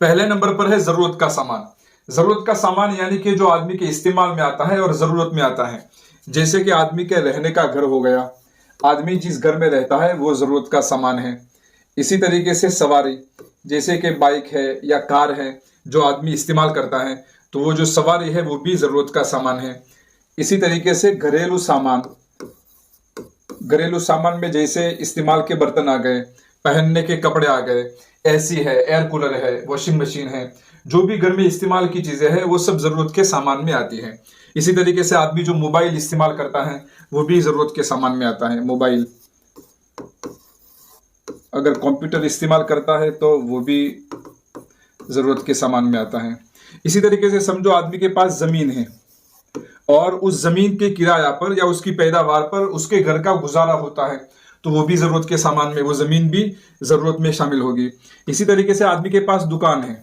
पहले नंबर पर है जरूरत का सामान। जरूरत का सामान यानी कि जो आदमी के इस्तेमाल में आता है और जरूरत में आता है। जैसे कि आदमी के रहने का घर हो गया, आदमी जिस घर में रहता है वो जरूरत का सामान है। इसी तरीके से सवारी, जैसे कि बाइक है या कार है जो आदमी इस्तेमाल करता है, तो वो जो सवारी है वो भी जरूरत का सामान है। इसी तरीके से घरेलू सामान, घरेलू सामान में जैसे इस्तेमाल के बर्तन आ गए, पहनने के कपड़े आ गए, एसी है, एयर कूलर है, वॉशिंग मशीन है, जो भी घर में इस्तेमाल की चीजें हैं वो सब जरूरत के सामान में आती है। इसी तरीके से आदमी जो मोबाइल इस्तेमाल करता है वो भी जरूरत के सामान में आता है। मोबाइल, अगर कंप्यूटर इस्तेमाल करता है तो वो भी जरूरत के सामान में आता है। इसी तरीके से समझो आदमी के पास जमीन है और उस जमीन के किराया पर या उसकी पैदावार पर उसके घर का गुजारा होता है, तो वो भी जरूरत के सामान में, वो जमीन भी जरूरत में शामिल होगी। इसी तरीके से आदमी के पास दुकान है,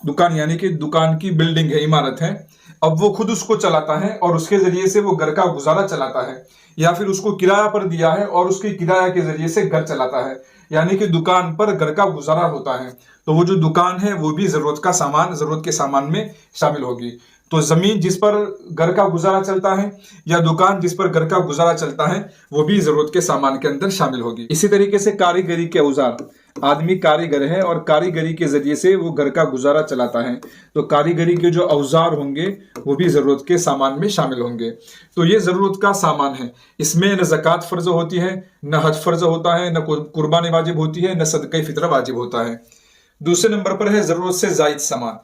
दुकान यानी कि दुकान की बिल्डिंग है, इमारत है, अब वो खुद उसको चलाता है और उसके जरिए से वो घर का गुजारा चलाता है, या फिर उसको किराया पर दिया है और उसके किराया के जरिए से घर चलाता है, यानी कि दुकान पर घर का गुजारा होता है, तो वो जो दुकान है वो भी जरूरत का सामान, जरूरत के सामान में शामिल होगी। तो जमीन जिस पर घर का गुजारा चलता है या दुकान जिस पर घर का गुजारा चलता है वो भी जरूरत के सामान के अंदर शामिल होगी। इसी तरीके से कारीगरी के औजार, आदमी कारीगर है और कारीगरी के जरिए से वो घर का गुजारा चलाता है, तो कारीगरी के जो औजार होंगे वो भी जरूरत के सामान में शामिल होंगे। तो ये जरूरत का सामान है। इसमें न ज़कात फर्ज होती है, न हज फर्ज होता है, न कुर्बानी वाजिब होती है, न सदका फित्र वाजिब होता है। दूसरे नंबर पर है जरूरत से जायद सामान।